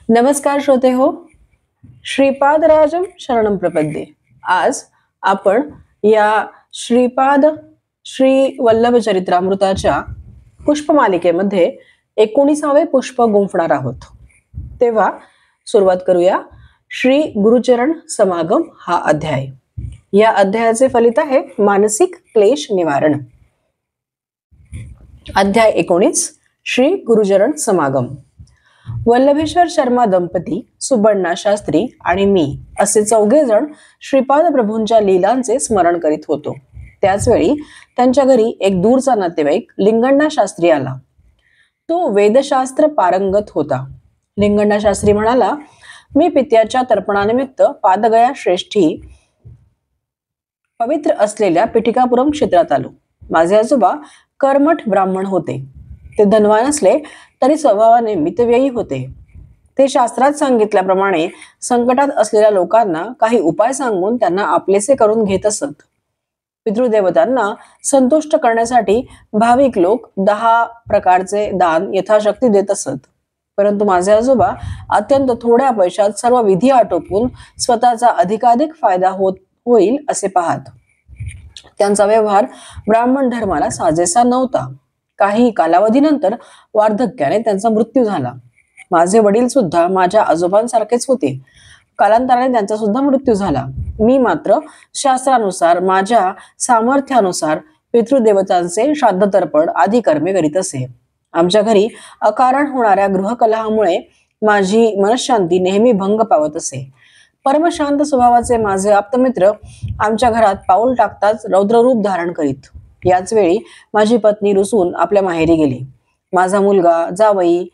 नमस्कार श्रोते हो. श्रीपादराजम शरणम प्रपद्ये. आज आपण या श्रीपाद श्री वल्लभ चरित्रामृताच्या पुष्पमालिकेमध्ये 19वे पुष्प गुंफणार आहोत. तेव्हा सुरुवात करूया. श्री गुरुचरण समागम हा अध्याय. या अध्यायाचे फलित आहे मानसिक क्लेश निवारण. अध्याय 19 श्री गुरुचरण समागम. वल्लभेश्वर शर्मा दंपती, सुबण्णा शास्त्री आणि मी असे 4 जण श्रीपाद प्रभूंच्या लीलांचे स्मरण करीत होतो. त्याच वेळी त्यांच्या घरी एक दूरचा नातेवाईक लिंगण्णा शास्त्री आला. तो वेदशास्त्र पारंगत होता. लिंगण्णा शास्त्री म्हणाला, मी पित्याच्या तर्पणानिमित्त पादगया श्रेष्ठी पवित्र असलेल्या पिठिकापुरम क्षेत्रात आलो. माझे आजोबा कर्मठ ब्राह्मण होते. ते धनवान असले तरी स्वभावाने मितव्ययी होते. ते शास्त्रात सांगितल्याप्रमाणे संकटात असलेल्या लोकांना काही उपाय सांगून त्यांना आपलेसे करून घेत असत. पितृदेवतांना संतुष्ट करण्यासाठी भाविक लोक 10 प्रकारचे दान यथाशक्ती देत असत. परंतु माझे आजोबा अत्यंत थोड्या पैशात सर्व विधी आटोपून स्वतःचा अधिकाधिक फायदा होईल असे पाहत. त्यांचा व्यवहार ब्राह्मण धर्माला साजेसा नव्हता. काही कालावधीनंतर वार्धक्याने त्यांचा मृत्यू झाला. माझे वडील सुद्धा माझ्या आजोबांसारखेच होते. कालांतराने त्यांचा सुद्धा मृत्यू झाला. मी मात्र शास्त्रानुसार माझ्या सामर्थ्यानुसार पितृदेवतांचे श्राद्ध तर्पण आदी कर्मे करीत असे. आमच्या घरी अकारण होणाऱ्या गृहकलहामुळे माझी मनःशांती नेहमी भंग पावत असे. परमशांत स्वभावाचे माझे आप्तमित्र आमच्या घरात पाऊल टाकताच रौद्ररूप धारण करीत. याच वेळी माझी पत्नी रुसून आपल्या माहेरी गेली. माझा मुलगा, जावई,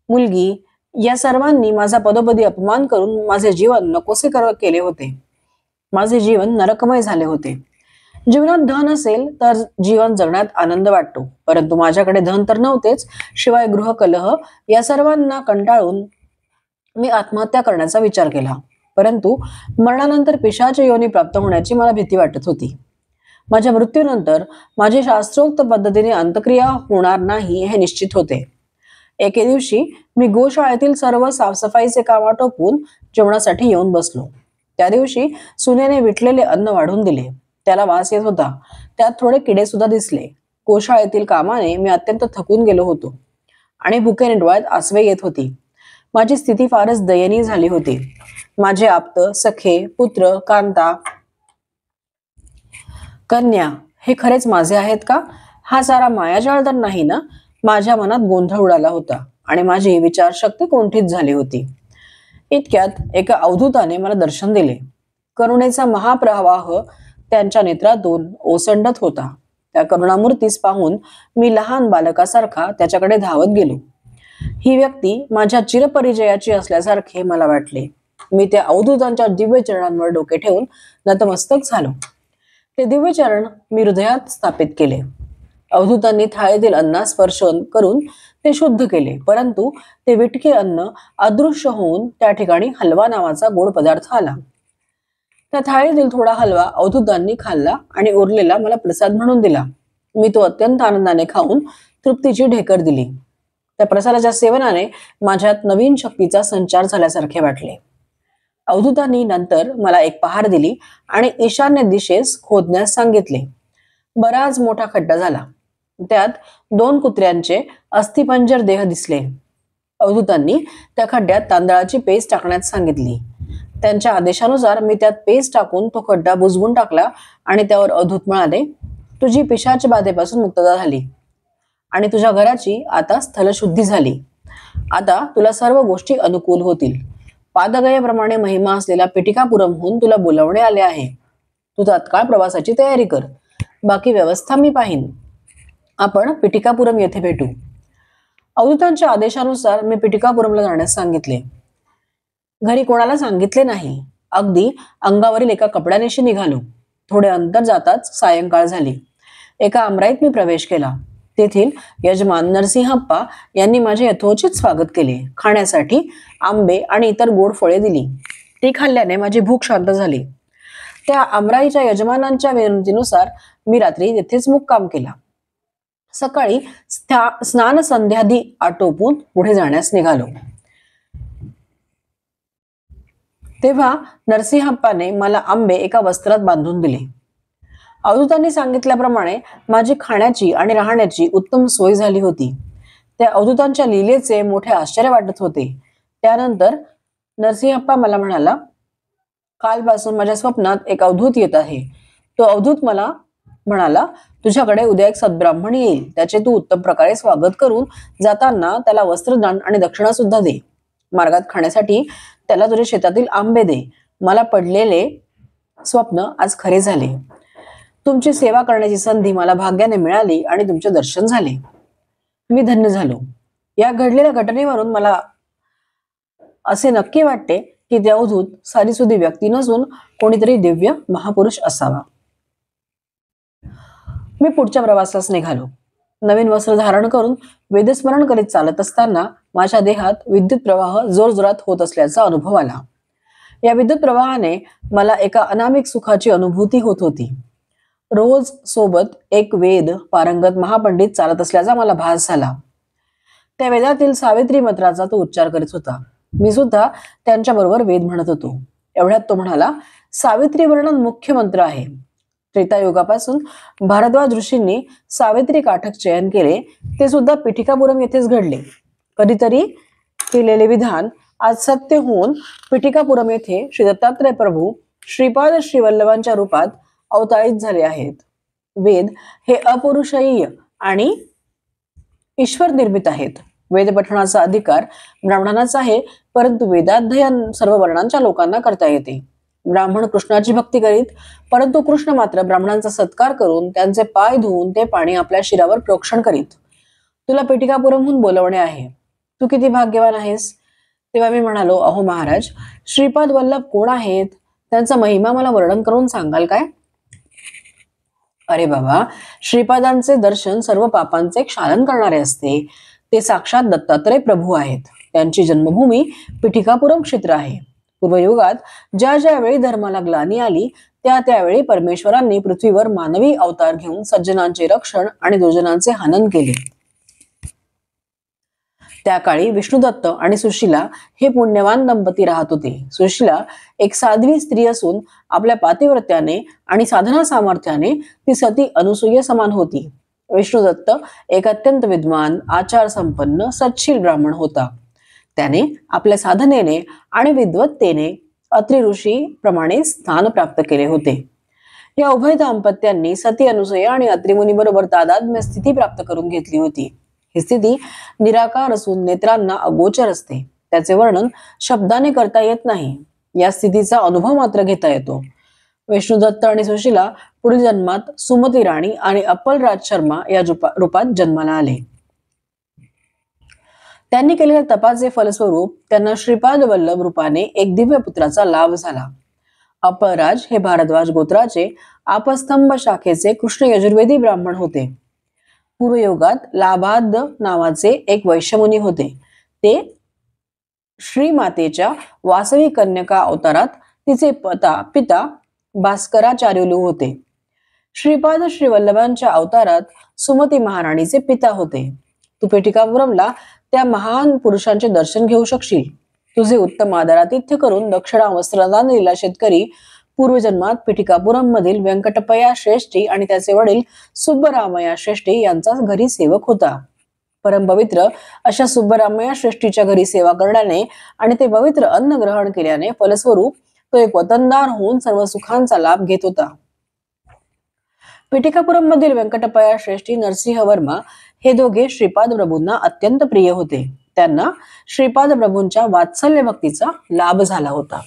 मुलगी या सर्वांनी माझा पदोपदी अपमान करून माझे जीवन नकोसे केले होते. माझे जीवन नरकमय झाले होते. जीवनात धन असेल तर जीवन जगण्यात आनंद वाटतो, परंतु माझ्याकडे धन तर नव्हतेच. शिवाय गृहकलह या सर्वांना कंटाळून मी आत्महत्या करण्याचा विचार केला. परंतु मरणानंतर पिशाच योनी प्राप्त होण्याची मला भीती वाटत होती. माझ्या मृत्यूनंतर माझी शास्त्रोक्त पद्धतीने अंत्यक्रिया होणार नाही हे निश्चित होते. एके दिवशी मी गोशाळेतील सर्व साफसफाईचे काम आटोपून जेवणासाठी येऊन बसलो. त्या दिवशी सुनेने विटलेले अन्न वाढून दिले. त्याला वास येत होता. त्यात थोडे किडे सुद्धा दिसले. गोशाळेतील कामाने मी अत्यंत थकून गेलो होतो आणि भुकेने डोळ्यात आसवे येत होती. माझी स्थिती फारच दयनीय झाली होती. माझे आप्त, सखे, पुत्र, कांता, कन्या हे खरेच माझे आहेत का? हा सारा मायाजाळ तर नाही ना? माझ्या मनात गोंधळ उडाला होता आणि माझी विचारशक्ती कोंठीत झाली होती. इतक्यात एका अवधूताने मला दर्शन दिले. करुणेचा महाप्रवाह त्यांच्या नेत्रातून ओसंडत होता. त्या करुणामूर्तीस पाहून मी लहान बालकासारखा त्याच्याकडे धावत गेलो. ही व्यक्ती माझ्या चिरपरिचयाची असल्यासारखे मला वाटले. मी त्या अवधूतांच्या दिव्य चरणांवर डोके ठेवून नतमस्तक झालो. ते दिव्य चरण मी हृदयात स्थापित केले. अवधूतांनी थाळीतील अन्नास स्पर्श करून ते शुद्ध केले, परंतु ते विटके अन्न अदृश्य होऊन त्या ठिकाणी हलवा नावाचा गोड पदार्थ आला. त्या थाळीतील थोडा हलवा अवधूतांनी खाल्ला आणि उरलेला मला प्रसाद म्हणून दिला. मी तो अत्यंत आनंदाने खाऊन तृप्तीची ढेकर दिली. त्या प्रसादाच्या सेवनाने माझ्यात नवीन शक्तीचा संचार झाल्यासारखे वाटले. अवधूतांनी नंतर मला एक पहार दिली आणि ईशान्य दिशेस खोदण्यास सांगितले. बराच मोठा खड्डा झाला. त्यात 2 कुत्र्यांचे अस्थिपंजर देह दिसले. अवधूतांनी त्या खड्ड्यात तांदळाची पेस्ट टाकण्यास सांगितली. त्यांच्या आदेशानुसार मी त्यात पेस्ट टाकून तो खड्डा बुजवून टाकला आणि त्यावर अवधूत म्हणाले, तुझी पिशाच बाधेपासून मुक्तता झाली आणि तुझ्या घराची आता स्थलशुद्धी झाली. आता तुला सर्व गोष्टी अनुकूल होतील. पादगयाप्रमाणे महिमा असलेल्या पिठिकापुरमहून तुला बोलावणे आले आहे. तू तात्काळ प्रवासाची तयारी कर. बाकी व्यवस्था मी पाहीन. आपण पिठिकापुरम येथे भेटू. अवधूतांच्या आदेशानुसार मी पिठिकापुरमला जाण्यास सांगितले. घरी कोणाला सांगितले नाही. अगदी अंगावरील एका कपड्यानेशी निघालो. थोडे अंतर जाताच सायंकाळ झाली. एका आमराईत मी प्रवेश केला. तेथील यजमान नरसिंहप्पा यांनी माझे यथोचित स्वागत केले. खाण्यासाठी आंबे आणि इतर गोड फळे दिली. ती खाल्ल्याने माझी भूक शांत झाली. त्या आमराईच्या यजमानांच्या विनंतीनुसार मी रात्री तेथेच मुक्काम केला. सकाळी स्नान संध्यादी आटोपून पुढे जाण्यास निघालो. तेव्हा नरसिंहप्पाने मला आंबे एका वस्त्रात बांधून दिले. अवधूतांनी सांगितल्याप्रमाणे माझी खाण्याची आणि राहण्याची उत्तम सोय झाली होती. त्या अवधूतांच्या लीलेचे मोठे आश्चर्य वाटत होते. त्यानंतर नरसिंहप्पा मला म्हणाला, कालपासून माझ्या स्वप्नात एक अवधूत येत आहे. तो अवधूत मला म्हणाला, तुझ्याकडे उद्या एक सद्ब्राह्मण येईल. त्याचे तू उत्तम प्रकारे स्वागत करून जाताना त्याला वस्त्रदान आणि दक्षिणा सुद्धा दे. मार्गात खाण्यासाठी त्याला तुझ्या शेतातील आंबे दे. मला पडलेले स्वप्न आज खरे झाले. तुमची सेवा करण्याची संधी मला भाग्याने मिळाली आणि तुमचे दर्शन झाले. मी धन्य झालो. या घडलेल्या घटनेवरून मला असे नक्की वाटते की ते अवधूत सारीसुधी व्यक्ती नसून कोणीतरी दिव्य महापुरुष असावा. मी पुढच्या प्रवासास निघालो. नवीन वस्त्र धारण करून वेदस्मरण करीत चालत असताना माझ्या देहात विद्युत प्रवाह जोरजोरात होत असल्याचा अनुभव आला. या विद्युत प्रवाहाने मला एका अनामिक सुखाची अनुभूती होत होती. रोज सोबत एक वेद पारंगत महापंडित चालत असल्याचा मला भास झाला. त्या वेदातील सावित्री मंत्राचा तो उच्चार करीत होता. मी सुद्धा त्यांच्या बरोबर वेद म्हणत होतो. एवढ्यात तो म्हणाला, सावित्री वर्णन मुख्य मंत्र आहे. त्रेतायुगापासून भारद्वाज ऋषींनी सावित्री काठक चयन केले. ते सुद्धा पिठिकापुरम येथेच घडले. कधीतरी केलेले विधान आज सत्य होऊन पिठिकापुरम येथे श्री दत्तात्रय प्रभू श्रीपाद श्रीवल्लभांच्या रूपात अवतारित झाले आहेत. वेद हे अपौरुषेय आणि ईश्वर निर्मित आहेत. वेद पठणाचा अधिकार ब्राह्मणांचा आहे, परंतु वेदाध्ययन सर्व वर्णांच्या लोकांना करता येते. ब्राह्मण कृष्णाची भक्ती करीत, परंतु कृष्ण मात्र ब्राह्मणांचा सत्कार करून त्यांचे पाय धुवून ते पाणी आपल्या शिरावर प्रोक्षण करीत. तुला पिठिकापुरमहून बोलवणे आहे. तू किती भाग्यवान आहेस. तेव्हा मी म्हणालो, अहो महाराज, श्रीपाद वल्लभ कोण आहेत? त्यांचा महिमा मला वर्णन करून सांगाल काय? अरे बाबा, श्रीपादांचे दर्शन सर्व पापांचे क्षालन करणारे असते. ते साक्षात दत्तात्रय प्रभू आहेत. त्यांची जन्मभूमी पिठिकापुरम क्षेत्र आहे. पूर्वयुगात ज्या ज्या वेळी धर्माला ग्लानी आली त्या त्यावेळी परमेश्वरांनी पृथ्वीवर मानवी अवतार घेऊन सज्जनांचे रक्षण आणि दुर्जनांचे हनन केले. त्या काळी विष्णुदत्त आणि सुशीला हे पुण्यवान दंपती राहत होते. सुशीला एक साध्वी स्त्री असून आपल्या पातिव्रत्याने आणि साधना सामर्थ्याने ती सती अनुसूय समान होती. विष्णुदत्त एक अत्यंत विद्वान, आचार संपन्न, सच्छील ब्राह्मण होता. त्याने आपल्या साधनेने आणि विद्वत्तेने अत्रि ऋषी प्रमाणे स्थान प्राप्त केले होते. या उभय दाम्पत्यांनी सती अनुसूया आणि अत्रि मुनी बरोबर तादात्म्य स्थिती प्राप्त करून घेतली होती. ही स्थिती निराकार असून नेत्रांना अगोचर असते. त्याचे वर्णन शब्दाने करता येत नाही. या स्थितीचा अनुभव मात्र घेता येतो. विष्णुदत्त आणि सुशीला पुढील जन्मात सुमती राणी आणि अपल राज शर्मा या रूपात जन्माला आले. त्यांनी केलेल्या तपाचे फलस्वरूप त्यांना श्रीपाद वल्लभ रूपाने एक दिव्य पुत्राचा लाभ झाला. अपलराज हे भारद्वाज गोत्राचे आपस्तंभ शाखेचे कृष्ण यजुर्वेदी ब्राह्मण होते. पूर्वयुगात लाभाद नावाचे एक वैश्यमुनी होते. ते श्रीमातेच्या वासवी कन्यका अवतारात तिचे पिता भास्कराचार्युलू होते. श्रीपाद श्रीवल्लभांच्या अवतारात सुमती महाराणीचे पिता होते. तू पिठिकापुरमला त्या महान पुरुषांचे दर्शन घेऊ शकशील. तुझे उत्तम आदरातिथ्य करून दक्षिणा वस्त्रदान दिलेला शेतकरी पूर्वजन्मात पिठिकापुरम मधील व्यंकटपया श्रेष्ठी आणि त्याचे वडील सुब्बरामया श्रेष्ठी यांचा घरी सेवक होता. परमपवित्र अशा सुब्बरामया श्रेष्ठीच्या घरी सेवा करण्याने आणि ते पवित्र अन्न ग्रहण केल्याने फलस्वरूप तो एक वतनदार होऊन सर्व सुखांचा लाभ घेत होता. पिठिकापुरम मधील व्यंकटपया श्रेष्ठी नरसिंह वर्मा हे दोघे श्रीपाद प्रभूंना अत्यंत प्रिय होते. त्यांना श्रीपाद प्रभूंच्या वात्सल्य भक्तीचा लाभ झाला होता.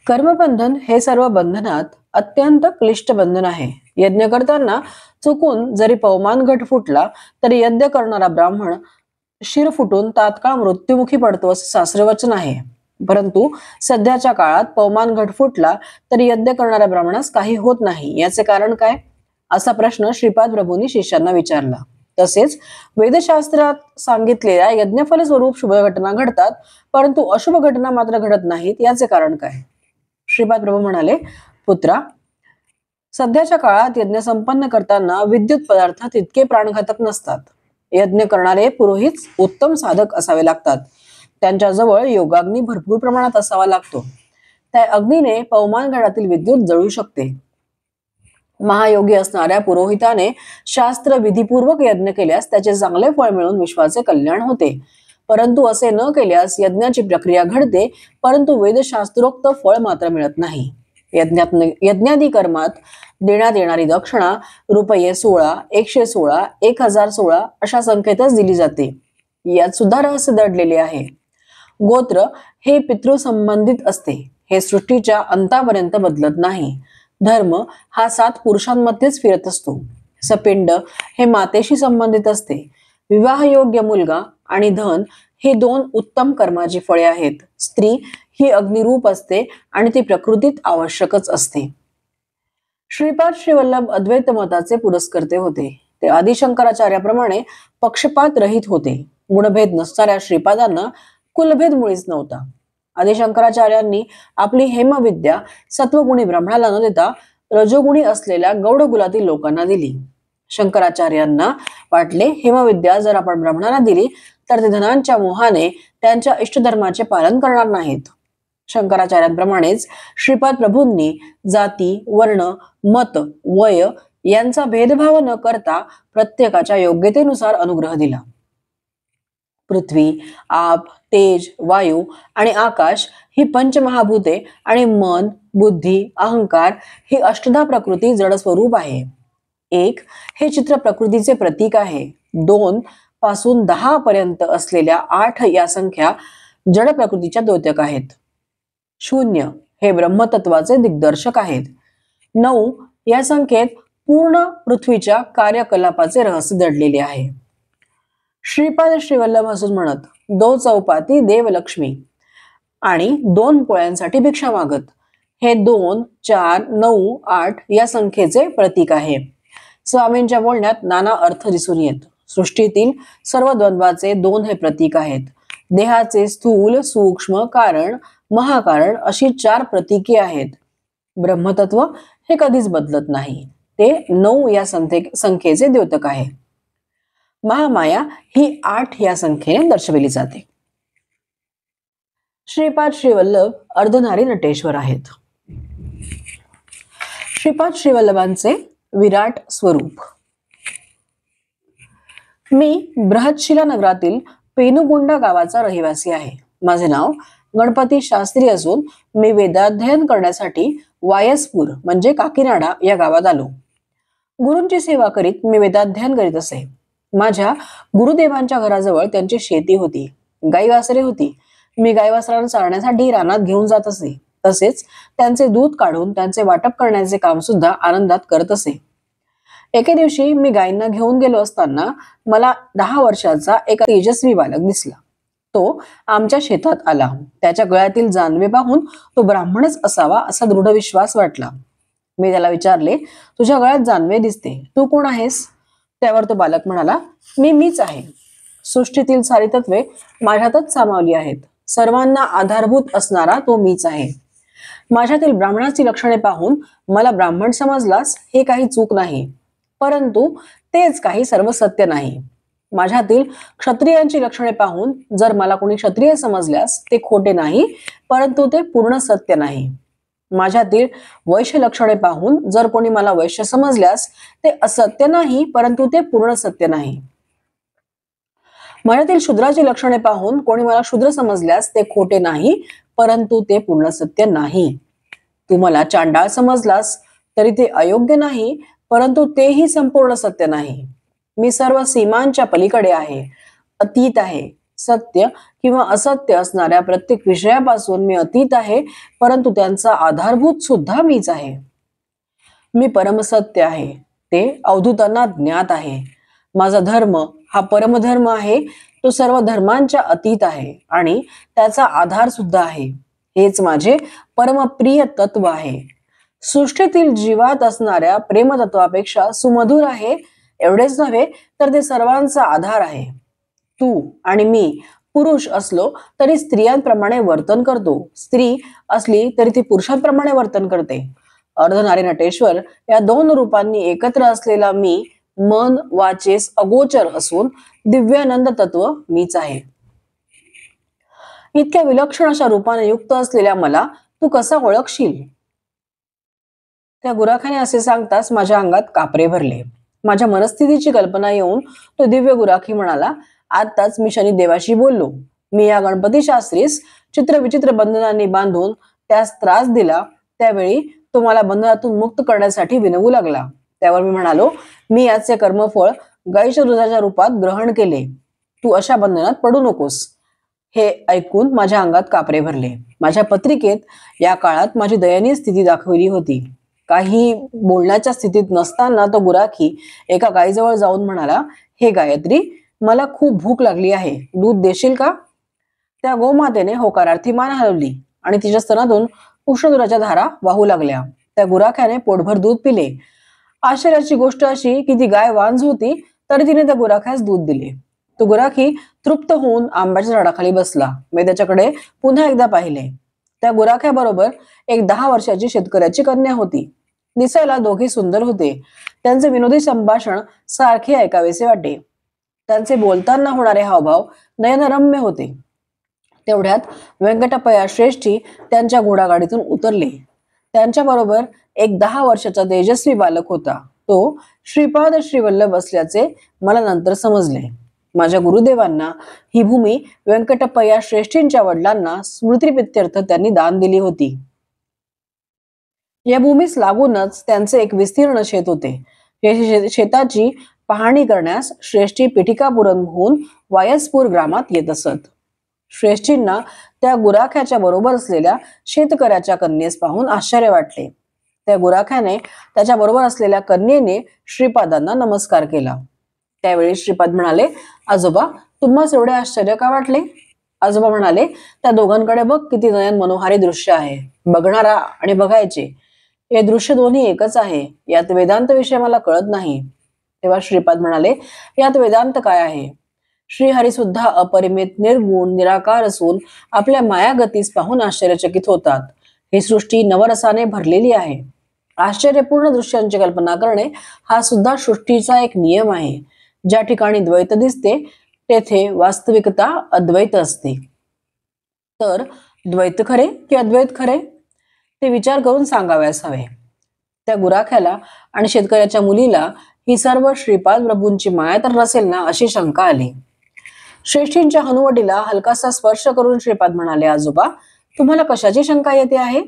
कर्मबंधन हे सर्व बंधनात अत्यंत क्लिष्ट बंधन आहे. यज्ञ करताना चुकून जरी पवमान घट फुटला तरी यज्ञ करणारा ब्राह्मण शिर फुटून तात्काळ मृत्युमुखी पडतो असे शास्त्रवचन आहे. परंतु सध्याच्या काळात पवमान घट फुटला तरी यज्ञ करणाऱ्या ब्राह्मणास काही होत नाही. याचे कारण काय, असा प्रश्न श्रीपाद प्रभूंनी शिष्यांना विचारला. तसेच वेदशास्त्रात सांगितलेल्या यज्ञफल स्वरूप शुभ घटना घडतात, परंतु अशुभ घटना मात्र घडत नाहीत. याचे कारण काय? श्रीपाद प्रभू म्हणाले, पुत्रा, सध्याच्या काळात यज्ञ संपन्न करताना विद्युत पदार्थ तितके प्राणघातक नसतात. यज्ञ करणारे पुरोहित उत्तम साधक असावे लागतात. त्यांच्याजवळ योगाग्नी भरपूर प्रमाणात असावा लागतो. त्या अग्नीने पवमान गडातील विद्युत जळू शकते. महायोगी असणाऱ्या पुरोहिताने शास्त्र विधीपूर्वक यज्ञ केल्यास त्याचे चांगले फळ मिळून विश्वाचे कल्याण होते. परंतु असे न केल्यास यज्ञाची प्रक्रिया घडते, परंतु वेदशास्त्रोक्त फळ मात्र मिळत नाही. यज्ञादी कर्मात देण्यात येणारी दक्षिणा रुपये 16, 116, 1016 अशा संख्येतच दिली जाते. यात सुद्धा रहस्य दडलेले आहे. गोत्र हे पितृसंबंधित असते. हे सृष्टीच्या अंतापर्यंत बदलत नाही. धर्म हा 7 पुरुषांमध्येच फिरत असतो. सपिंड हे मातेशी संबंधित असते. विवाहयोग्य मुलगा आणि धन हे 2 उत्तम कर्माची फळे आहेत. स्त्री ही अग्निरूप असते आणि ती प्रकृतीत आवश्यकच असते. श्रीपाद श्रीवल्लभ अद्वैत मताचे पुरस्कर्ते होते. ते आदिशंकराचार्याप्रमाणे पक्षपात रहित होते. गुणभेद नसणाऱ्या श्रीपादांना कुलभेद मुळीच नव्हता. आदिशंकराचार्यांनी आपली हेमविद्या सत्वगुणी ब्राह्मणाला न देता रजोगुणी असलेल्या गौड कुलातील लोकांना दिली. शंकराचार्यांना वाटले हेमविद्या जर आपण ब्राह्मणांना दिली तर ते धनांच्या मोहाने त्यांच्या इष्टधर्माचे पालन करणार नाहीत. शंकराचार्यांप्रमाणेच श्रीपाद प्रभूंनी जाती, वर्ण, मत, वय यांचा भेदभाव न करता प्रत्येकाच्या योग्यतेनुसार अनुग्रह दिला. पृथ्वी, आप, तेज, वायू आणि आकाश ही पंचमहाभूते आणि मन, बुद्धी, अहंकार ही अष्टधा प्रकृती जड स्वरूप आहे. 1 हे चित्र प्रकृतीचे प्रतीक आहे. 2 पासून 10 पर्यंत असलेल्या 8 या संख्या जड प्रकृतीच्या द्योतक आहेत. 0 हे ब्रह्मतत्वाचे दिग्दर्शक आहेत. 9 या संख्येत पूर्ण पृथ्वीच्या कार्यकलापाचे रहस्य दडलेले आहे. श्रीपाद श्रीवल्लभ हसून म्हणत, 2 चौपाती देवलक्ष्मी आणि 2 पोळ्यांसाठी भिक्षा मागत. हे 2, 4, 9, 8 या संख्येचे प्रतीक आहे. स्वामींच्या बोलण्यात नाना अर्थ दिसून येत. सृष्टीतील सर्व द्वंद्वाचे 2 हे प्रतीक आहेत. देहाचे स्थूल, सूक्ष्म, कारण, महाकारण अशी 4 प्रतीके आहेत. ब्रह्मतत्व हे कधीच बदलत नाही. ते 9 या संख्येचे द्योतक आहे. महामाया ही 8 या संख्येने दर्शविली जाते. श्रीपाद श्रीवल्लभ अर्धनारी नटेश्वर आहेत. श्रीपाद श्रीवल्लभांचे विराट स्वरूप. मी बृहतशिला नगरातील पेनुगुंडा गावाचा रहिवासी आहे. माझे नाव गणपती शास्त्री असून मी वेदाध्ययन करण्यासाठी वायसपूर म्हणजे काकीनाडा या गावात आलो. गुरूंची सेवा करीत मी वेदाध्ययन करीत असे. माझ्या गुरुदेवांच्या घराजवळ त्यांची शेती होती. गाई वासरे होती. मी गाई वासरांना चारण्यासाठी रानात घेऊन जात असे. तसेच त्यांचे दूध काढून त्यांचे वाटप करण्याचे काम सुद्धा आनंदात करत असे. एके दिवशी मी गायींना घेऊन गेलो असताना मला 10 वर्षाचा एक तेजस्वी बालक दिसला. तो आमच्या शेतात आला. त्याच्या गळ्यातील जानवे पाहून तो ब्राह्मणच असावा असा दृढ विश्वास वाटला. मी त्याला विचारले, तुझ्या गळ्यात जानवे दिसते, तू कोण आहेस? त्यावर तो बालक म्हणाला, मीच आहे. सृष्टीतील सारी तत्वे माझ्यातच सामावली आहेत. सर्वांना आधारभूत असणारा तो मीच आहे. माझ्यातील ब्राह्मणाची लक्षणे पाहून मला ब्राह्मण समजलास हे काही चूक नाही, परंतु तेच काही सर्व सत्य नाही. माझ्यातील क्षत्रियांची लक्षणे पाहून जर मला कोणी क्षत्रिय समजल्यास ते खोटे नाही, परंतु ते पूर्ण सत्य नाही. माझ्यातील वैश्य लक्षणे पाहून जर कोणी मला वैश्य समजल्यास ते असत्य नाही, परंतु ते पूर्ण सत्य नाही. माझ्यातील शूद्राची लक्षणे पाहून कोणी मला शूद्र समजल्यास ते खोटे नाही, परंतु ते पूर्ण सत्य नाही. तू मला चांडाळ समजलास तरी ते अयोग्य नाही, परंतु तेही संपूर्ण सत्य नाही. मी सर्व सीमांच्या पलीकडे आहे, अतीत आहे. सत्य किंवा असत्य असणाऱ्या प्रत्येक विषयापासून मी अतीत आहे, परंतु त्यांचा आधारभूत सुद्धा मीच आहे. मी परमसत्य आहे, ते अवधूतांना ज्ञात आहे. माझा धर्म हा परमधर्म आहे. तो सर्व धर्मांच्या अतीत आहे आणि त्याचा आधार सुद्धा आहे. हेच माझे परमप्रिय तत्व आहे. सृष्टीतील जीवात असणाऱ्या प्रेमतत्वापेक्षा सुमधुर आहे. एवढेच नव्हे तर ते सर्वांचा आधार आहे. तू आणि मी पुरुष असलो तरी स्त्रियांप्रमाणे वर्तन करतो, स्त्री असली तरी ती पुरुषांप्रमाणे वर्तन करते. अर्धनारी नटेश्वर या 2 रूपांनी एकत्र असलेला मी मन वाचेस अगोचर असून दिव्यानंद तत्व मीच आहे. इतक्या विलक्षण अशा रूपाने युक्त असलेल्या मला तू कसा ओळखशील? त्या गुराखाने असे सांगताच माझ्या अंगात कापरे भरले. माझ्या मनस्थितीची कल्पना येऊन तो दिव्य गुराखी म्हणाला, आताच मी शनिदेवाशी बोललो. मी या गणपती शास्त्रीस चित्रविचित्र बंधनांनी बांधून त्यास त्रास दिला. त्यावेळी तो मला बंधनातून मुक्त करण्यासाठी विनवू लागला. त्यावर मी म्हणालो, मी याचे कर्मफळ गाईच्या दुधाच्या रूपात ग्रहण केले. तू अशा बंधनात पडू नकोस. हे ऐकून माझ्या अंगात कापरे भरले. माझ्या पत्रिकेत या काळात माझी दयनीय स्थिती दाखवली होती. काही बोलण्याच्या स्थितीत नसताना तो गुराखी एका गायीजवळ जाऊन म्हणाला, हे गायत्री, मला खूप भूक लागली आहे, दूध देशील का? त्या गोमातेने होकारार्थी मान हलवली आणि तिच्या स्तनातून उष्ण दुधाच्या धारा वाहू लागल्या. त्या गुराख्याने पोटभर दूध पिले. आश्चर्याची गोष्ट अशी की ती गाय वांझ होती, तरी तिने त्या गुराख्यास दूध दिले. तो गुराखी तृप्त होऊन आंब्याच्या झाडाखाली बसला. मी त्याच्याकडे पुन्हा एकदा पाहिले. त्या गुराख्याबरोबर एक 10 वर्षाची शेतकऱ्याची कन्या होती. दिसायला दोघे सुंदर होते. त्यांचे विनोदी संभाषण सारखे ऐकावेसे वाटे. त्यांचे बोलताना होणारे हावभाव नयनरम्य होते. तेवढ्यात व्यंकटप्पया श्रेष्ठी त्यांच्या घोडागाडीतून उतरले. त्यांच्याबरोबर एक 10 वर्षाचा तेजस्वी बालक होता. तो श्रीपाद श्रीवल्लभ असल्याचे मला नंतर समजले. माझ्या गुरुदेवांना ही भूमी व्यंकटप्पया श्रेष्ठींच्या वडिलांना स्मृतिप्रित्यर्थ त्यांनी दान दिली होती. या भूमीस लागूनच त्यांचे एक विस्तीर्ण शेत होते. या शेताची पाहणी करण्यास श्रेष्ठी पिठिकापुरमहून वायसपूर ग्रामात येत असत. श्रेष्ठींना त्या गुराख्याच्या बरोबर असलेल्या शेतकऱ्याच्या कन्येस पाहून आश्चर्य वाटले. त्या गुराख्याने त्याच्या बरोबर असलेल्या कन्येने श्रीपादांना नमस्कार केला. त्यावेळी श्रीपाद म्हणाले, आजोबा, तुम्हास एवढे आश्चर्य का वाटले? आजोबा म्हणाले, त्या दोघांकडे बघ, किती नयन मनोहारी दृश्य आहे. बघणारा आणि बघायचे हे दृश्य दोन्ही एकच आहे. यात वेदांत विषय मला कळत नाही. तेव्हा श्रीपाद म्हणाले, यात वेदांत काय आहे? श्रीहरी सुद्धा अपरिमित, निर्गुण, निराकार असून आपल्या मायागतीस पाहून आश्चर्यचकित होतात. ही सृष्टी नवरसाने भरलेली आहे. आश्चर्यपूर्ण दृश्यांची कल्पना करणे हा सुद्धा सृष्टीचा एक नियम आहे. ज्या ठिकाणी द्वैत दिसते तेथे वास्तविकता अद्वैत असते. तर द्वैत खरे की अद्वैत खरे ते विचार करून सांगाव्यास हवे. त्या गुराख्याला आणि शेतकऱ्याच्या मुलीला ही सर्व श्रीपाद प्रभूंची माया तर नसेल ना, अशी शंका आली. श्रेष्ठींच्या हनुवटीला हलकासा स्पर्श करून श्रीपाद म्हणाले, आजोबा, तुम्हाला कशाची शंका येते आहे?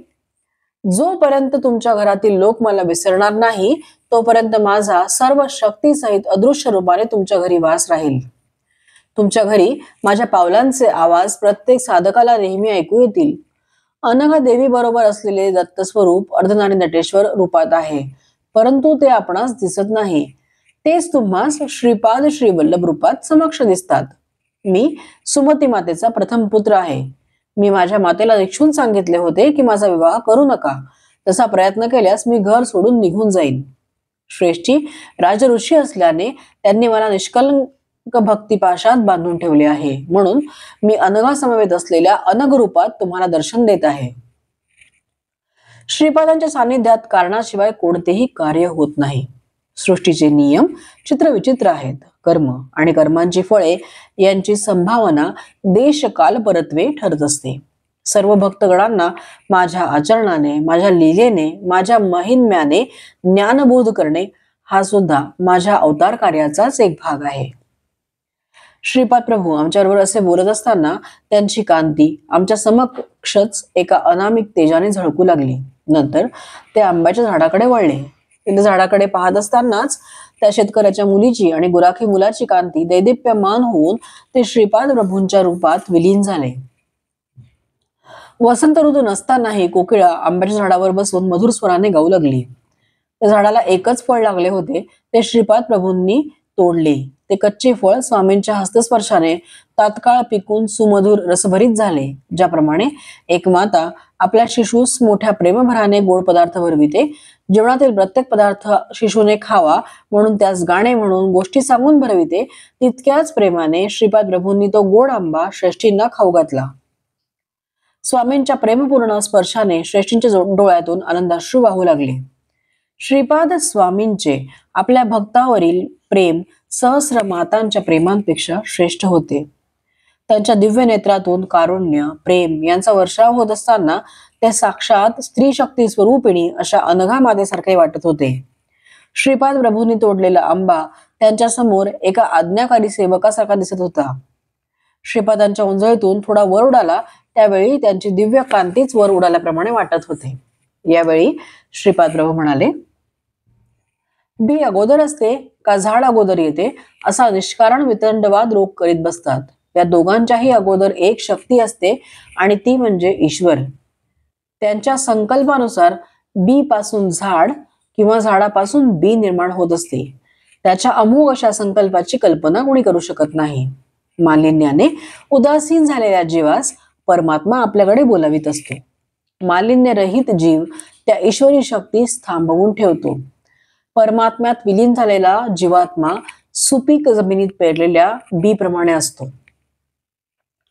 जोपर्यंत तुमच्या घरातील लोक मला विसरणार नाही, तोपर्यंत माझा सर्व शक्तीसहित अदृश्य रूपाने तुमच्या घरी वास राहील. तुमच्या घरी माझ्या पावलांचे आवाज प्रत्येक साधकाला नेहमी ऐकू येतील. अनघा देवी बरोबर असलेले दत्त स्वरूप अर्धनारी नटेश्वर रूपात आहे, परंतु ते आपणास दिसत नाही. तेच तुम्हास श्रीपाद श्रीवल्लभ रूपात समक्ष दिसतात. मी सुमती मातेचा प्रथम पुत्र आहे. मी माझ्या मातेला निक्षून सांगितले होते की माझा विवाह करू नका. तसा प्रयत्न केल्यास मी घर सोडून निघून जाईन. श्रेष्ठी राजऋषी असल्याने त्यांनी मला निष्कलंक भक्तिपाशात बांधून ठेवले आहे. म्हणून मी अनघा समवेत असलेल्या अनघ रूपात तुम्हाला दर्शन देत आहे. श्रीपादांच्या सानिध्यात कारणाशिवाय कोणतेही कार्य होत नाही. सृष्टीचे नियम चित्रविचित्र आहेत. कर्म आणि कर्मांची फळे यांची संभावना देशकाल परत्वे ठरत असते. सर्व भक्तगणांना माझ्या आचरणाने, माझ्या लीलेने, माझ्या महिम्याने ज्ञानबोध करणे हा सुद्धा माझ्या अवतार कार्याचाच एक भाग आहे. श्रीपाद प्रभू आमच्याबरोबर असे बोलत असताना त्यांची कांती आमच्या समक्षच एका अनामिक तेजाने झळकू लागली. नंतर ते आंब्याच्या झाडाकडे वळले. त्या झाडाकडे पाहत असतानाच त्या शेतकऱ्याच्या मुलीची आणि गुराखी मुलाची कांती दैदिप्यमान होऊन ते श्रीपाद प्रभूंच्या रूपात विलीन झाले. वसंत ऋतू नसतानाही कोकिळा आंब्याच्या झाडावर बसून मधुर स्वराने गाऊ लागली. त्या झाडाला एकच फळ लागले होते. ते श्रीपाद प्रभूंनी तोडले. ते कच्चे फळ स्वामींच्या हस्तस्पर्शाने तात्काळ पिकून सुमधुर रसभरीत झाले. ज्याप्रमाणे एक माता आपल्या शिशूस मोठ्या प्रेमभराने गोड पदार्थ भरविते, जेवणातील प्रत्येक पदार्थ शिशूने खावा म्हणून त्यास गाणे म्हणून गोष्टी सांगून भरविते, तितक्याच प्रेमाने श्रीपाद प्रभूंनी तो गोड आंबा श्रेष्ठींना खाऊ घातला. स्वामींच्या प्रेमपूर्ण स्पर्शाने श्रेष्ठींच्या डोळ्यातून आनंदाश्रू वाहू लागले. श्रीपाद स्वामींचे आपल्या भक्तावरील प्रेम सहस्र मातांच्या प्रेमांपेक्षा श्रेष्ठ होते. त्यांच्या दिव्य नेत्रातून कारुण्य, प्रेम यांचा वर्षाव होत असताना ते साक्षात स्त्री शक्ती स्वरूपिणी अशा अनघा मातेसारखे वाटत होते. श्रीपाद प्रभूंनी तोडलेला आंबा त्यांच्या समोर एका आज्ञाकारी सेवकासारखा दिसत होता. श्रीपादांच्या उंजळीतून थोडा वर उडाला त्यावेळी त्यांची दिव्य कांतीच वर उडाल्याप्रमाणे वाटत होते. यावेळी श्रीपाद प्रभू म्हणाले, बी अगोदर असते का झाड अगोदर येते असा निष्कारण वितंडवाद लोक करीत बसतात. या दोघांच्याही अगोदर एक शक्ती असते आणि ती म्हणजे ईश्वर. त्यांच्या संकल्पानुसार बी पासून झाड किंवा झाडापासून बी निर्माण होत असते. त्याच्या अमोघ अशा संकल्पाची कल्पना कोणी करू शकत नाही. मालिन्याने उदासीन झालेल्या जीवास परमात्मा आपल्याकडे बोलावित असतो. मालिन्य रहित जीव त्या ईश्वरी शक्तीस थांबवून ठेवतो. परमात्म्यात विलीन झालेला जीवात्मा सुपीक जमिनीत पेरलेल्या बी प्रमाणे असतो.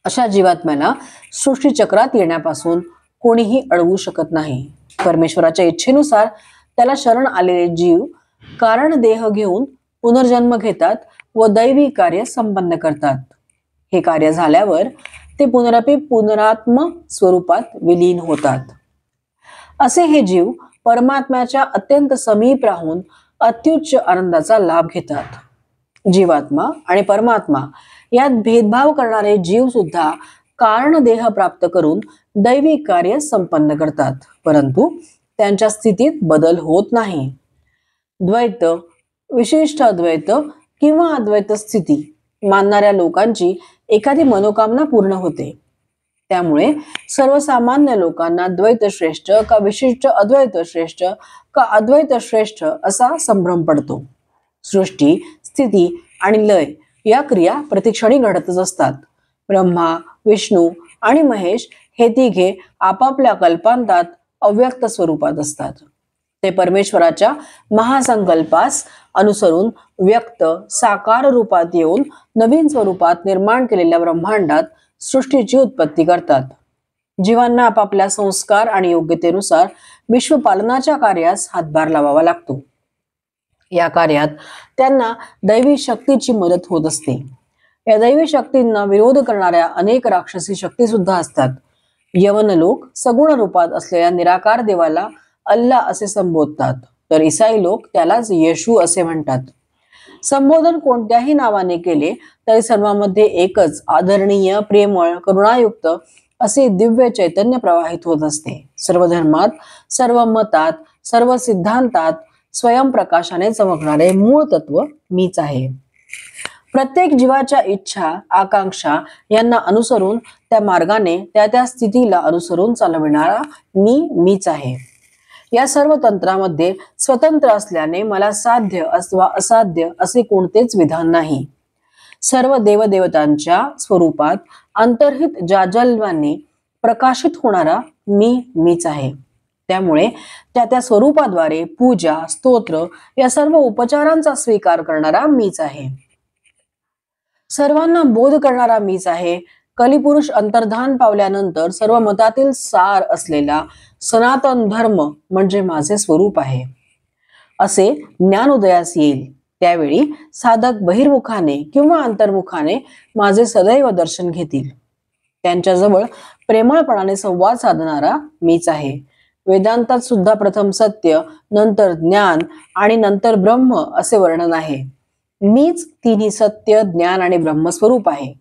अशा जीवात्म्याला सृष्टी चक्रात येण्यापासून कोणीही अडवू शकत नाही. परमेश्वराच्या इच्छेनुसार त्याला शरण आलेले जीव कारण देह घेऊन पुनर्जन्म घेतात व दैवी कार्य संपन्न करतात. हे कार्य झाल्यावर ते पुनरपी पुनरात्म स्वरूपात विलीन होतात. असे हे जीव परमात्म्याच्या अत्यंत समीप राहून अत्युच्च आनंदाचा लाभ घेतात. जीवात्मा आणि परमात्मा यात भेदभाव करणारे जीव सुद्धा कारण देह प्राप्त करून दैवी कार्य संपन्न करतात, परंतु त्यांच्या स्थितीत बदल होत नाही. द्वैत, विशिष्ट अद्वैत किंवा अद्वैत स्थिती मानणाऱ्या लोकांची एखादी मनोकामना पूर्ण होते. त्यामुळे सर्वसामान्य लोकांना द्वैत श्रेष्ठ का विशिष्ट अद्वैत श्रेष्ठ का अद्वैत श्रेष्ठ असा संभ्रम पडतो. सृष्टी, स्थिती आणि लय या क्रिया प्रतिक्षणी घडतच असतात. ब्रह्मा, विष्णू आणि महेश हे तिघे आपापल्या कल्पांतात अव्यक्त स्वरूपात असतात. ते परमेश्वराच्या महासंकल्पास अनुसरून व्यक्त साकार रूपात येऊन नवीन स्वरूपात निर्माण केलेल्या ब्रह्मांडात सृष्टीची उत्पत्ती करतात. जीवांना आपापल्या संस्कार आणि योग्यतेनुसार विश्वपालनाच्या कार्यास हातभार लावावा लागतो. या कार्यात त्यांना दैवी शक्तीची मदत होत असते. या दैवी शक्तींना विरोध करणाऱ्या अनेक राक्षसी शक्ती सुद्धा असतात. यवन लोक सगुण रूपात असलेल्या निराकार देवाला अल्लाह असे संबोधतात, तर ईसाई लोक त्यालाच येशू असे म्हणतात. संबोधन कोणत्याही नावाने केले तरी सर्वांमध्ये एकच आदरणीय, प्रेमळ, करुणायुक्त असे दिव्य चैतन्य प्रवाहित होत असते. सर्व धर्मात, सर्व मतात, सर्व सिद्धांतात स्वयंप्रकाशाने चमकणारे मूळ तत्व मीच आहे. प्रत्येक जीवाच्या इच्छा, आकांक्षा यांना अनुसरून त्या मार्गाने त्या स्थितीला अनुसरून चालविणारा मीच आहे. या सर्व तंत्रामध्ये स्वतंत्र असल्याने मला साध्य अथवा असाध्य असे कोणतेच विधान नाही. सर्व देवदेवतांच्या स्वरूपात अंतर्हित जाजल्वांनी प्रकाशित होणारा मीच आहे. त्यामुळे त्या स्वरूपाद्वारे पूजा, स्तोत्र या सर्व उपचारांचा स्वीकार करणारा मीच आहे. सर्वांना बोध करणारा मीच आहे. कलिपुरुष अंतर्धान पावल्यानंतर सर्व मतातील सार असलेला सनातन धर्म म्हणजे माझे स्वरूप आहे असे ज्ञानोदयास येईल. त्यावेळी साधक बहिर्मुखाने किंवा अंतर्मुखाने माझे सदैव दर्शन घेतील. त्यांच्याजवळ प्रेमळपणाने संवाद साधणारा मीच आहे. वेदांतात सुद्धा प्रथम सत्य, नंतर ज्ञान आणि नंतर ब्रह्म असे वर्णन आहे. मीच तिन्ही सत्य, ज्ञान आणि ब्रह्मस्वरूप आहे.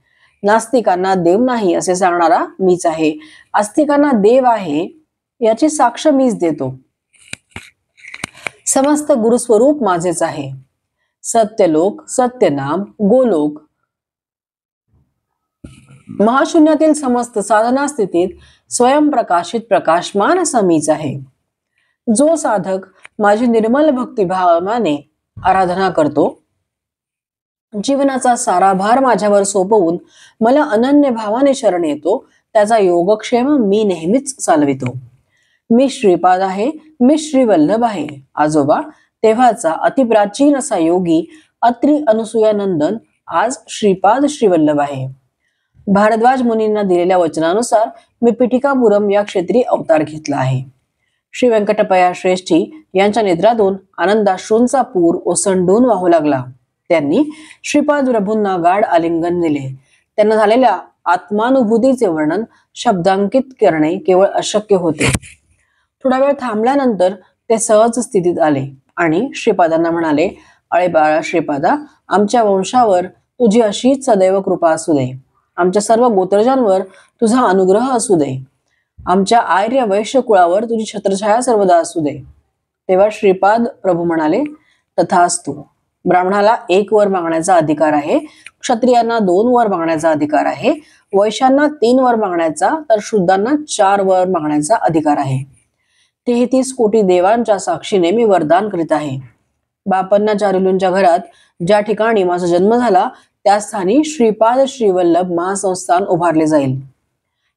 नास्तिकांना देव नाही असे सांगणारा मीच आहे. आस्तिकांना देव आहे याची साक्ष मीच देतो. समस्त गुरुस्वरूप माझेच आहे. सत्यलोक, सत्यनाम, गोलोक, महाशून्यातील समस्त साधना स्थितीत स्वयंप्रकाशित प्रकाशमान असा मीच आहे. जो साधक माझी निर्मल भक्तिभावाने आराधना करतो, जीवनाचा सारा भार माझ्यावर सोपवून मला अनन्य भावाने शरण येतो, त्याचा योगक्षेम मी नेहमीच चालवितो. मी श्रीपाद आहे, मी श्रीवल्लभ आहे. आजोबा तेव्हाचा अतिप्राचीन असा योगी अत्री अनसुयानंदन आज श्रीपाद श्रीवल्लभ आहे. भारद्वाज मुनींना दिलेल्या वचनानुसार मी पिटिकापुरम या क्षेत्री अवतार घेतला आहे. श्री व्यंकटपया श्रेष्ठी यांच्या नेत्रातून आनंदाश्रूंचा पूर ओसंडून वाहू लागला. त्यांनी श्रीपाद प्रभूंना गाढ आलिंगन दिले. त्यांना झालेल्या आत्मानुभूतीचे वर्णन शब्दांकित करणे केवळ अशक्य होते. थोडा वेळ थांबल्यानंतर ते सहज स्थितीत आले आणि श्रीपादांना म्हणाले, अळे बाळा श्रीपादा, आमच्या वंशावर तुझी अशीच सदैव कृपा असू दे. आमच्या सर्व गोत्रजांवर तुझा अनुग्रह असू दे. आमच्या आर्य वैश्य कुळावर तुझी छत्रछाया सर्वदा असू दे. तेव्हा श्रीपाद प्रभू म्हणाले, तथास्तु. ब्राह्मणाला 1 वर मागण्याचा अधिकार आहे, क्षत्रियांना 2 वर मागण्याचा अधिकार आहे, वैश्यांना 3 वर मागण्याचा, तर शूद्रांना 4 वर मागण्याचा अधिकार आहे. 33 कोटी देवांच्या साक्षीने मी वरदान करीत आहे. बापन्ना चारुलूंच्या घरात ज्या ठिकाणी माझा जन्म झाला त्या स्थानी श्रीपाद श्रीवल्लभ महासंस्थान उभारले जाईल.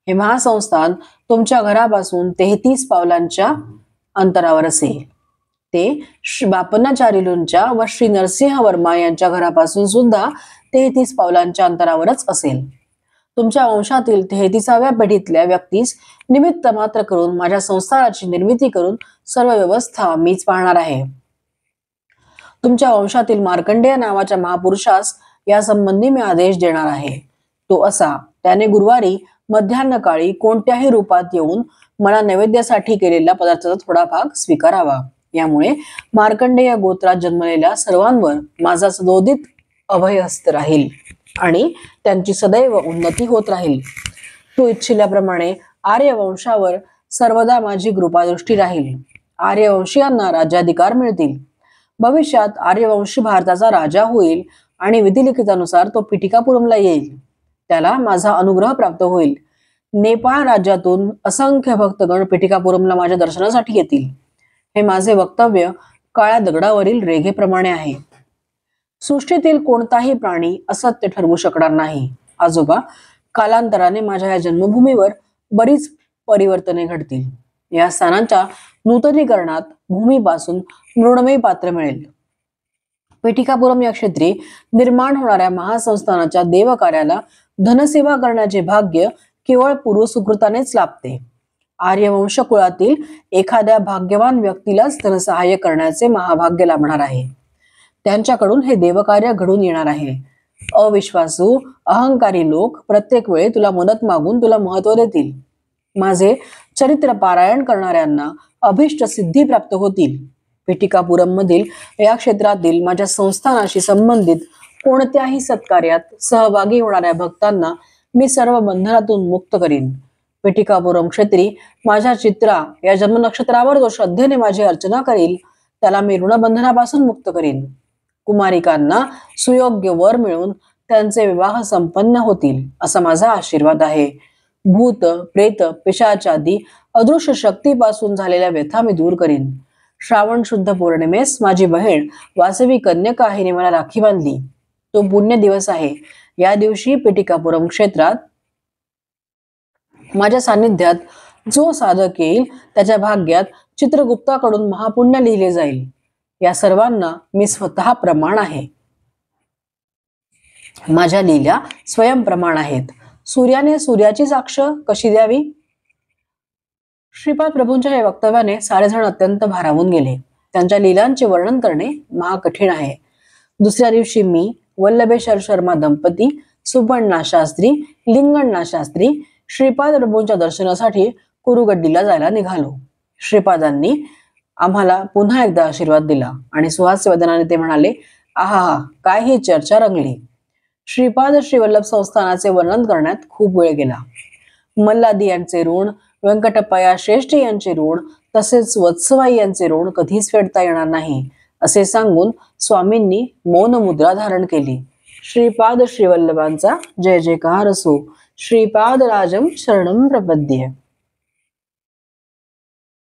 हे महासंस्थान तुमच्या घरापासून 33 पावलांच्या अंतरावर असेल. ते बापन्ना चारुलूंच्या व श्री नरसिंह वर्मा यांच्या घरापासून सुद्धा 33 पावलांच्या अंतरावरच असेल. तुमच्या वंशातील 33व्या पिढीतल्या व्यक्तीस निमित्त मात्र करून माझ्या संस्थानाची निर्मिती करून सर्व व्यवस्था मीच पाहणार आहे. तुमच्या वंशातील मार्कंडेय नावाच्या महापुरुषास या संबंधी मी आदेश देणार आहे. तो असा, त्याने गुरुवारी मध्यान्ह काळी कोणत्याही रूपात येऊन मला नैवेद्यासाठी केलेल्या पदार्थाचा थोडा भाग स्वीकारावा. यामुळे मार्कंडेय गोत्रात जन्मलेल्या सर्वांवर माझा सदोदित अभयहस्त राहील आणि त्यांची सदैव उन्नती होत राहील. तू इच्छिल्याप्रमाणे आर्यवंशावर सर्वदा माझी कृपादृष्टी राहील. आर्यवंशीयांना राज्याधिकार मिळतील. भविष्यात आर्यवंशी भारताचा राजा होईल आणि विधिलिखितानुसार तो पिटिकापुरमला येईल. त्याला माझा अनुग्रह प्राप्त होईल. नेपाळ राज्यातून असंख्य भक्तगण पिटिकापुरमला माझ्या दर्शनासाठी येतील. हे माझे वक्तव्य काळ्या दगडावरील रेघेप्रमाणे आहे. सृष्टीतील कोणताही प्राणी असत्य ठरवू शकणार नाही. आजोबा, कालांतराने माझ्या या जन्मभूमीवर बरीच परिवर्तने घडतील. या स्थानांच्या नूतनीकरणात भूमीपासून मृण्मयी पात्र मिळेल. पिटिकापुरम या क्षेत्री निर्माण होणाऱ्या महासंस्थानाच्या देवकार्याला धनसेवा करण्याचे भाग्य केवळ पूर्वसुकृतानेच लाभते. आर्यवंश कुळातील एखाद्या भाग्यवान व्यक्तीलाच धनसहाय्य करण्याचे महाभाग्य लाभणार आहे. त्यांच्याकडून हे देवकार्य घडून येणार आहे. अविश्वासू अहंकारी लोक प्रत्येक वेळी तुला मदत मागून तुला महत्व देतील. माझे चरित्र पारायण करणाऱ्यांना अभिष्ट सिद्धी प्राप्त होतील. पिटिकापुरम मधील या क्षेत्रातील माझ्या संस्थानाशी संबंधित कोणत्याही सत्कार्यात सहभागी होणाऱ्या भक्तांना मी सर्व बंधनातून मुक्त करीन. पिटिकापुरम क्षेत्री माझ्या चित्रा या जन्म नक्षत्रावर जो श्रद्धेने माझी अर्चना करील त्याला मी ऋणबंधनापासून मुक्त करीन. कुमारिकांना सुयोग्य वर मिळून त्यांचे विवाह संपन्न होतील असा माझा आशीर्वाद आहे. भूत प्रेत पिशाचादी अदृश्य शक्तीपासून झालेल्या व्यथा मी दूर करीन. श्रावण शुद्ध पौर्णिमेस माझी बहीण वासवी कन्यका हिने मला राखी बांधली. तो पुण्य दिवस आहे. या दिवशी पिटिकापुरम क्षेत्रात माझ्या सानिध्यात जो साधक येईल त्याच्या भाग्यात चित्रगुप्ताकडून महापुण्य लिहिले जाईल. या सर्वांना मी स्वतः प्रमाण आहे. माझ्या लीला स्वयंप्रमाण आहेत. सूर्याने सूर्याची साक्ष कशी द्यावी? श्रीपाद प्रभूंच्या या वक्तव्याने सारेजण अत्यंत भारावून गेले. त्यांच्या लीलांचे वर्णन करणे महाकठीण आहे. दुसऱ्या दिवशी मी, वल्लभेश्वर शर्मा दंपती, सुबण्णा शास्त्री, लिंगण्णा शास्त्री श्रीपाद प्रभूंच्या दर्शनासाठी कुरुगड्डीला जायला निघालो. श्रीपादांनी आम्हाला पुन्हा एकदा आशीर्वाद दिला आणि सुहास्य वदनाने ते म्हणाले, आहा, काय ही चर्चा रंगली. श्रीपाद श्रीवल्लभ संस्थानाचे वर्णन करण्यात खूप वेळ गेला. मल्लादी यांचे ऋण, व्यंकटप्पया श्रेष्ठ यांचे ऋण, तसेच वत्सवाई यांचे ऋण कधीच फेडता येणार नाही असे सांगून स्वामींनी मौन मुद्रा धारण केली. श्रीपाद श्रीवल्लभांचा जय जयकार असो. श्रीपाद राजम शरणम प्रपद्ये.